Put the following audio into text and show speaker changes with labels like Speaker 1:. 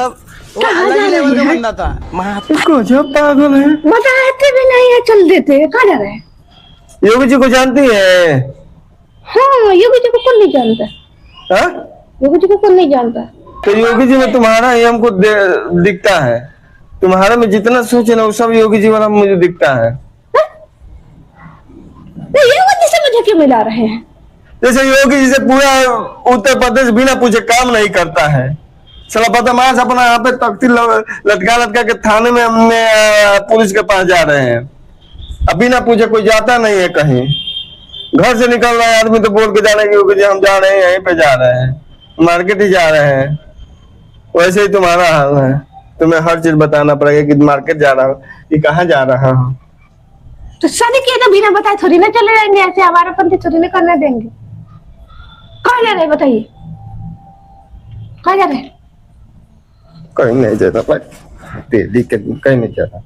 Speaker 1: अब वो अलग लेवल का बंदा था।
Speaker 2: इसको जो पागल है।
Speaker 3: बताते भी नहीं है, चल देते हैं। कहाँ जा रहे हैं?
Speaker 2: योगी जी को जानती है?
Speaker 3: हाँ, योगी जी को कौन नहीं जानता?
Speaker 2: हाँ?
Speaker 3: योगी जी को कौन नहीं जानता?
Speaker 2: तो योगी जी में तुम्हारा ही हमको दिखता है। तुम्हारे में जितना सोच है ना वो सब योगी जी वाला मुझे दिखता है।
Speaker 3: नहीं, योगी जी से मुझे क्यों मिला रहे हैं?
Speaker 2: जैसे योगी जी से पूरा उत्तर प्रदेश बिना पूछे काम नहीं करता है। साला बदमाश अपना यहाँ पे तख्ती लटका लटका के थाने में हमने पुलिस के पास जा रहे हैं। अब बिना पूछे कोई जाता नहीं है कहीं। घर से निकल रहा है आदमी तो बोल के जा रहे हैं योगी जी हम जा रहे हैं, यहीं पे जा रहे हैं, मार्केट ही जा रहे हैं। वैसे ही तुम्हारा हाल है। तुम्हें हर चीज बताना पड़ेगा कि मार्केट जा रहा हूँ कि कहाँ जा रहा हूँ।
Speaker 3: तो शादी किए तो बिना बताए थोड़ी ना चले जाएंगे, ऐसे आवारापंथी थोड़ी ना करने देंगे। कहाँ जा रहे बताइए? कहाँ जा रहे?
Speaker 2: कहीं नहीं जा रहा भाई, कहीं नहीं जा रहा।